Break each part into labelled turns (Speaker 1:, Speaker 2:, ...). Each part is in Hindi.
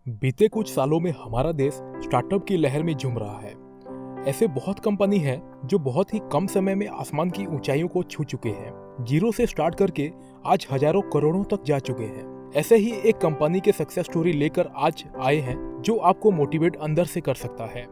Speaker 1: बीते कुछ सालों में हमारा देश स्टार्टअप की लहर में झूम रहा है। ऐसे बहुत कंपनी हैं जो बहुत ही कम समय में आसमान की ऊंचाइयों को छू चुके हैं। जीरो से स्टार्ट करके आज हजारों करोड़ों तक जा चुके हैं। ऐसे ही एक कंपनी के सक्सेस स्टोरी लेकर आज आए हैं जो आपको मोटिवेट अंदर से कर सकता है।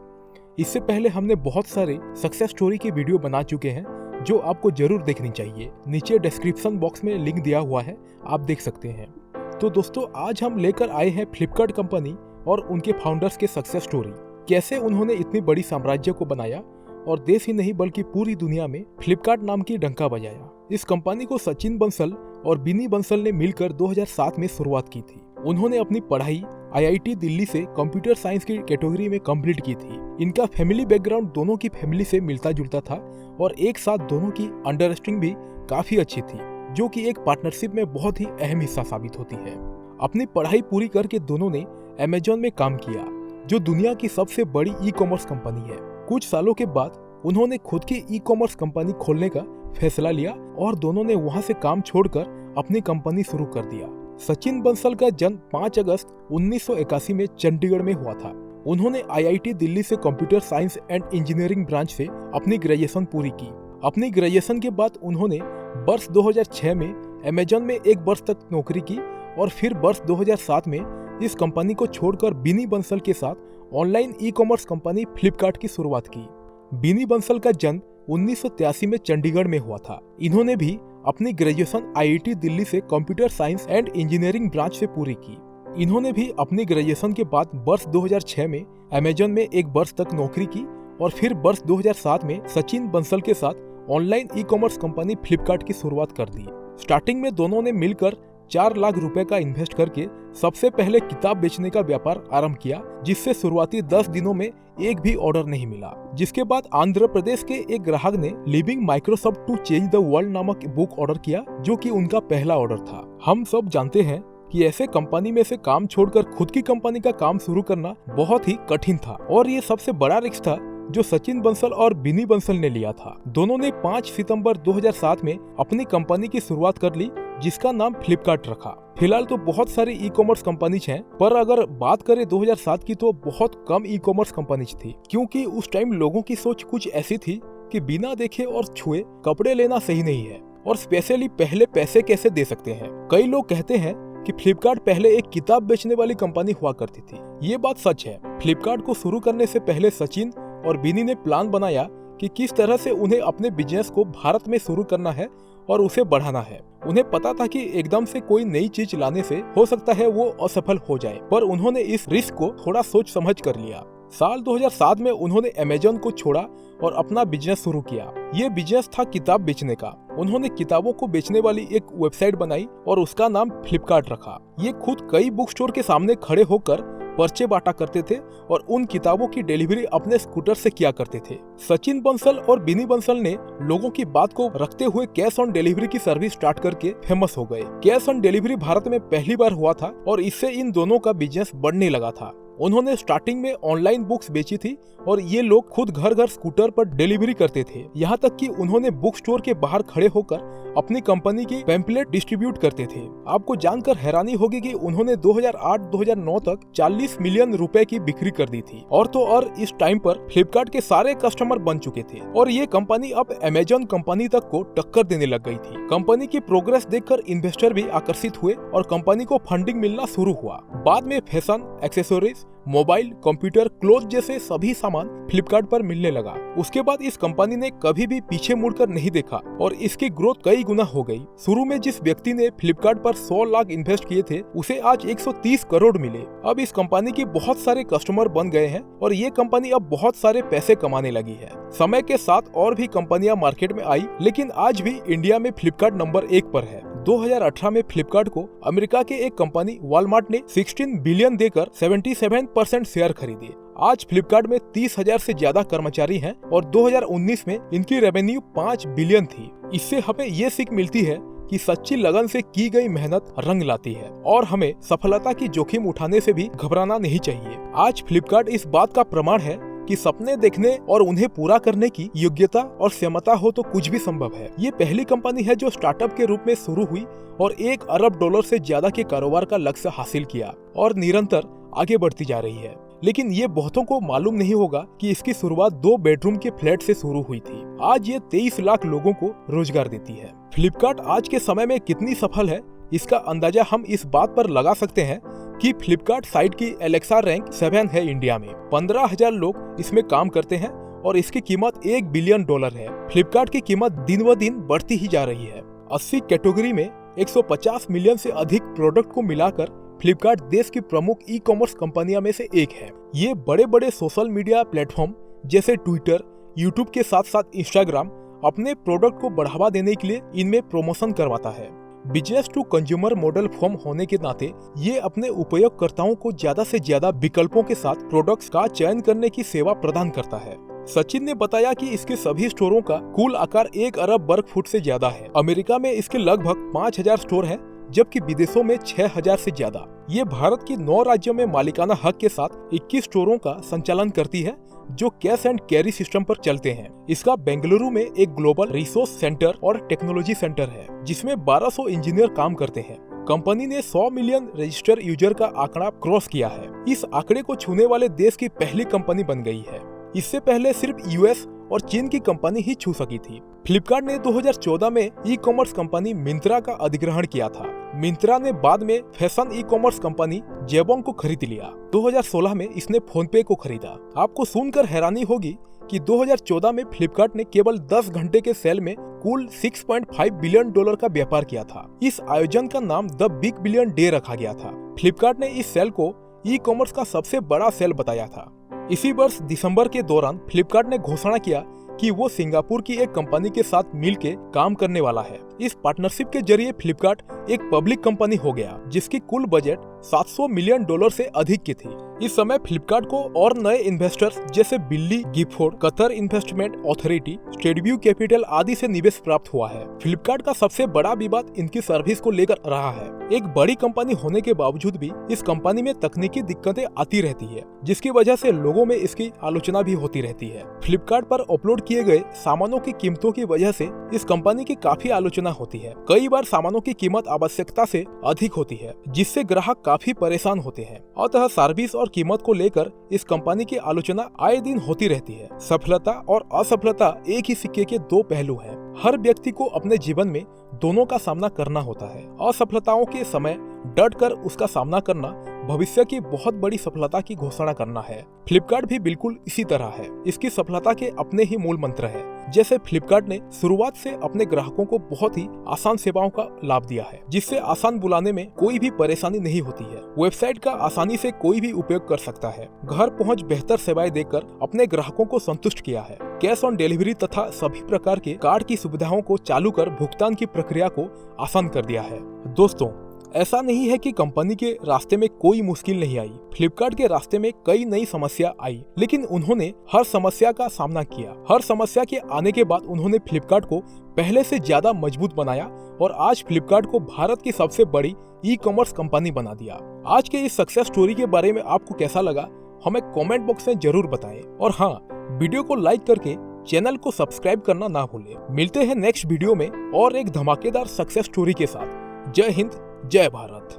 Speaker 1: इससे पहले हमने बहुत सारे सक्सेस स्टोरी के वीडियो बना चुके हैं जो आपको जरूर देखनी चाहिए। नीचे डिस्क्रिप्शन बॉक्स में लिंक दिया हुआ है, आप देख सकते हैं। तो दोस्तों, आज हम लेकर आए हैं फ्लिपकार्ट कंपनी और उनके फाउंडर्स के सक्सेस स्टोरी। कैसे उन्होंने इतनी बड़ी साम्राज्य को बनाया और देश ही नहीं बल्कि पूरी दुनिया में फ्लिपकार्ट नाम की डंका बजाया। इस कंपनी को सचिन बंसल और बिनी बंसल ने मिलकर 2007 में शुरुआत की थी। उन्होंने अपनी पढ़ाई IIT दिल्ली से कंप्यूटर साइंस की कैटेगरी में कंप्लीट की थी। इनका फैमिली बैकग्राउंड दोनों की फैमिली से मिलता जुलता था और एक साथ दोनों की अंडरस्टैंडिंग भी काफी अच्छी थी, जो कि एक पार्टनरशिप में बहुत ही अहम हिस्सा साबित होती है। अपनी पढ़ाई पूरी करके दोनों ने अमेजॉन में काम किया, जो दुनिया की सबसे बड़ी ई-कॉमर्स कंपनी है। कुछ सालों के बाद उन्होंने खुद की ई-कॉमर्स कंपनी खोलने का फैसला लिया और दोनों ने वहां से काम छोड़कर अपनी कंपनी शुरू कर दिया। सचिन बंसल का जन्म 5 अगस्त 1981 में चंडीगढ़ में हुआ था। उन्होंने IIT दिल्ली से computer science and engineering branch से अपनी ग्रेजुएशन पूरी की। अपनी ग्रेजुएशन के बाद उन्होंने वर्ष 2006 में अमेजॉन में 1 वर्ष तक नौकरी की और फिर वर्ष 2007 में इस कंपनी को छोड़कर बिनी बंसल के साथ ऑनलाइन ई-कॉमर्स कंपनी फ्लिपकार्ट की शुरुआत की। बिनी बंसल का जन्म 1983 में चंडीगढ़ में हुआ था। इन्होंने भी अपनी ग्रेजुएशन IIT दिल्ली से computer science and engineering branch से पूरी की। इन्होंने भी अपनी ग्रेजुएशन के बाद वर्ष 2006 में अमेजॉन में 1 वर्ष तक नौकरी की और फिर वर्ष 2007 में सचिन बंसल के साथ ऑनलाइन ई-कॉमर्स कंपनी फ्लिपकार्ट की शुरुआत कर दी। स्टार्टिंग में दोनों ने मिलकर 4 लाख रुपए का इन्वेस्ट करके सबसे पहले किताब बेचने का व्यापार आरंभ किया, जिससे शुरुआती 10 दिनों में एक भी ऑर्डर नहीं मिला। जिसके बाद आंध्र प्रदेश के एक ग्राहक ने living Microsoft to change the world नामक बुक ऑर्डर किया, जो कि उनका पहला ऑर्डर था। हम सब जानते हैं कि ऐसे कंपनी में से काम छोड़कर खुद की कंपनी का काम शुरू करना बहुत ही कठिन था और ये सबसे बड़ा रिस्क था जो सचिन बंसल और बिनी बंसल ने लिया था। दोनों ने 5 सितंबर 2007 में अपनी कंपनी की शुरुआत कर ली, जिसका नाम फ्लिपकार्ट रखा। फिलहाल तो बहुत सारी ई-कॉमर्स कंपनीज हैं, पर अगर बात करें 2007 की तो बहुत कम ई-कॉमर्स कंपनीज थी, क्योंकि उस टाइम लोगों की सोच कुछ ऐसी थी कि बिना देखे और छुए कपड़े लेना सही नहीं है और स्पेशली पहले पैसे कैसे दे सकते हैं। कई लोग कहते हैं कि फ्लिपकार्ट पहले एक किताब बेचने वाली कंपनी हुआ करती थी। ये बात सच है। फ्लिपकार्ट को शुरू करने से पहले सचिन और बिनी ने प्लान बनाया कि किस तरह से उन्हें अपने बिजनेस को भारत में शुरू करना है और उसे बढ़ाना है। उन्हें पता था कि एकदम से कोई नई चीज लाने से हो सकता है वो असफल हो जाए, पर उन्होंने इस रिस्क को थोड़ा सोच समझ कर लिया। साल 2007 में उन्होंने अमेजॉन को छोड़ा और अपना बिजनेस शुरू किया। ये बिजनेस था किताब बेचने का। उन्होंने किताबों को बेचने वाली एक वेबसाइट बनाई और उसका नाम फ्लिपकार्ट रखा। ये खुद कई बुक स्टोर के सामने खड़े होकर पर्चे बांटा करते थे और उन किताबों की डिलीवरी अपने स्कूटर से किया करते थे। सचिन बंसल और बिनी बंसल ने लोगों की बात को रखते हुए कैश ऑन डिलीवरी की सर्विस स्टार्ट करके फेमस हो गए। कैश ऑन डिलीवरी भारत में पहली बार हुआ था और इससे इन दोनों का बिजनेस बढ़ने लगा था। उन्होंने स्टार्टिंग में ऑनलाइन बुक्स बेची थी और ये लोग खुद घर घर स्कूटर पर डिलीवरी करते थे। यहाँ तक कि उन्होंने बुक स्टोर के बाहर खड़े होकर अपनी कंपनी की पैम्पलेट डिस्ट्रीब्यूट करते थे। आपको जानकर हैरानी होगी कि उन्होंने 2008-2009 तक 40 मिलियन रुपए की बिक्री कर दी थी। और तो और इस टाइम पर फ्लिपकार्ट के सारे कस्टमर बन चुके थे और ये कंपनी अब अमेजॉन कंपनी तक को टक्कर देने लग गई थी। कंपनी की प्रोग्रेस देखकर इन्वेस्टर भी आकर्षित हुए और कंपनी को फंडिंग मिलना शुरू हुआ। बाद में fashion, accessories, mobile, computer, cloth जैसे सभी सामान फ्लिपकार्ट पर मिलने लगा। उसके बाद इस कंपनी ने कभी भी पीछे मुड़कर नहीं देखा और इसकी ग्रोथ कई गुना हो गई। शुरू में जिस व्यक्ति ने फ्लिपकार्ट पर 100 लाख इन्वेस्ट किए थे, उसे आज 130 करोड़ मिले। अब इस कंपनी के बहुत सारे कस्टमर बन गए हैं और ये कंपनी अब बहुत सारे पैसे कमाने लगी है। समय के साथ और भी कंपनियां मार्केट में आई, लेकिन आज भी इंडिया में फ्लिपकार्ट नंबर 1 पर है। 2018 में फ्लिपकार्ट को अमेरिका के एक कंपनी वॉलमार्ट ने 16 बिलियन देकर 77% शेयर खरीदे। आज फ्लिपकार्ट में 30,000 से ज्यादा कर्मचारी हैं और 2019 में इनकी रेवेन्यू 5 बिलियन थी। इससे हमें ये सीख मिलती है कि सच्ची लगन से की गई मेहनत रंग लाती है और हमें सफलता की जोखिम उठाने से भी घबराना नहीं चाहिए। आज फ्लिपकार्ट इस बात का प्रमाण है कि सपने देखने और उन्हें पूरा करने की योग्यता और क्षमता हो तो कुछ भी संभव है। ये पहली कंपनी है जो स्टार्टअप के रूप में शुरू हुई और $1 अरब से ज्यादा के कारोबार का लक्ष्य हासिल किया और निरंतर आगे बढ़ती जा रही है। लेकिन ये बहुतों को मालूम नहीं होगा कि इसकी शुरुआत 2 बेडरूम के फ्लैट से शुरू हुई थी। आज ये 23 लाख लोगों को रोजगार देती है। फ्लिपकार्ट आज के समय में कितनी सफल है, इसका अंदाजा हम इस बात पर लगा सकते हैं कि फ्लिपकार्ट साइट की एलेक्सा रैंक 7 है इंडिया में। 15,000 लोग इसमें काम करते हैं और इसकी कीमत $1 बिलियन है। फ्लिपकार्ट की कीमत दिन ब दिन बढ़ती ही जा रही है। 80 कैटेगरी में 150 मिलियन से अधिक प्रोडक्ट को मिलाकर फ्लिपकार्ट देश की प्रमुख ई कॉमर्स कंपनियों में से एक है। ये बड़े बड़े सोशल मीडिया प्लेटफॉर्म जैसे ट्विटर, यूट्यूब के साथ साथ इंस्टाग्राम अपने प्रोडक्ट को बढ़ावा देने के लिए इनमें प्रमोशन करवाता है। Business to consumer model form होने के नाते ये अपने उपयोगकर्ताओं को ज्यादा से ज्यादा विकल्पों के साथ प्रोडक्ट्स का चयन करने की सेवा प्रदान करता है। सचिन ने बताया कि इसके सभी स्टोरों का कुल आकार 1 अरब वर्ग फुट से ज्यादा है। अमेरिका में इसके लगभग 5,000 स्टोर हैं, जबकि विदेशों में 6,000 से ज्यादा। ये भारत के 9 राज्यों में मालिकाना हक के साथ 21 स्टोरों का संचालन करती है जो कैश एंड कैरी सिस्टम पर चलते हैं। इसका बेंगलुरु में एक ग्लोबल रिसोर्स सेंटर और टेक्नोलॉजी सेंटर है जिसमें 1200 इंजीनियर काम करते हैं। कंपनी ने 100 मिलियन रजिस्टर्ड यूजर का आंकड़ा क्रॉस किया है। इस आंकड़े को छूने वाले देश की पहली कंपनी बन गई है। इससे पहले सिर्फ यूएस और चीन की कंपनी ही छू सकी थी। फ्लिपकार्ट ने 2014 में ई कॉमर्स कंपनी मिंत्रा का अधिग्रहण किया था। मिंत्रा ने बाद में fashion e commerce company Jabong को खरीद लिया। 2016 में इसने फोनपे को खरीदा। आपको सुनकर हैरानी होगी कि 2014 में फ्लिपकार्ट ने केवल 10 घंटे के सेल में कुल $6.5 बिलियन का व्यापार किया था। इस आयोजन का नाम द बिग बिलियन डे रखा गया था। फ्लिपकार्ट ने इस सेल को ई कॉमर्स का सबसे बड़ा सेल बताया था। इसी वर्ष दिसंबर के दौरान फ्लिपकार्ट ने घोषणा किया कि वो सिंगापुर की एक कंपनी के साथ मिलकर काम करने वाला है। इस पार्टनरशिप के जरिए फ्लिपकार्ट एक पब्लिक कंपनी हो गया जिसकी कुल बजट $700 मिलियन से अधिक की थी। इस समय फ्लिपकार्ट को और नए इन्वेस्टर्स जैसे Baillie Gifford, Qatar investment authority, Steadview capital आदि से निवेश प्राप्त हुआ है। फ्लिपकार्ट का सबसे बड़ा विवाद इनकी सर्विस को लेकर रहा है। एक बड़ी कंपनी होने के बावजूद भी इस कंपनी में तकनीकी दिक्कतें आती रहती है जिसकी वजह से लोगों में इसकी आलोचना भी होती रहती है। फ्लिपकार्ट पर अपलोड किए गए सामानों की कीमतों की वजह से इस कंपनी की काफी आलोचना होती है। कई बार सामानों की कीमत आवश्यकता से अधिक होती है जिससे ग्राहक काफी परेशान होते हैं। अतः सर्विस और कीमत को लेकर इस कंपनी की आलोचना आए दिन होती रहती है। सफलता और असफलता एक ही सिक्के के 2 पहलू हैं। हर व्यक्ति को अपने जीवन में दोनों का सामना करना होता है। असफलताओं के समय डट कर उसका सामना करना भविष्य की बहुत बड़ी सफलता की घोषणा करना है। फ्लिपकार्ट भी बिल्कुल इसी तरह है। इसकी सफलता के अपने ही मूल मंत्र है। जैसे फ्लिपकार्ट ने शुरुआत से अपने ग्राहकों को बहुत ही आसान सेवाओं का लाभ दिया है जिससे आसान बुलाने में कोई भी परेशानी नहीं होती है। वेबसाइट का आसानी से कोई भी उपयोग कर सकता है। घर पहुंच बेहतर सेवाएं देकर अपने ग्राहकों को संतुष्ट किया है। कैश ऑन डिलीवरी तथा सभी प्रकार के कार्ड की सुविधाओं को चालू कर भुगतान की प्रक्रिया को आसान कर दिया है। दोस्तों, ऐसा नहीं है कि कंपनी के रास्ते में कोई मुश्किल नहीं आई। फ्लिपकार्ट के रास्ते में कई नई समस्या आई, लेकिन उन्होंने हर समस्या का सामना किया। हर समस्या के आने के बाद उन्होंने फ्लिपकार्ट को पहले से ज्यादा मजबूत बनाया और आज फ्लिपकार्ट को भारत की सबसे बड़ी ई कॉमर्स कंपनी बना दिया। आज के इस सक्सेस स्टोरी के बारे में आपको कैसा लगा, हमें कमेंट बॉक्स में जरूर बताएं। और हाँ, वीडियो को लाइक करके चैनल को सब्सक्राइब करना ना भूलें। मिलते हैं नेक्स्ट वीडियो में और एक धमाकेदार सक्सेस स्टोरी के साथ। जय हिंद, जय भारत।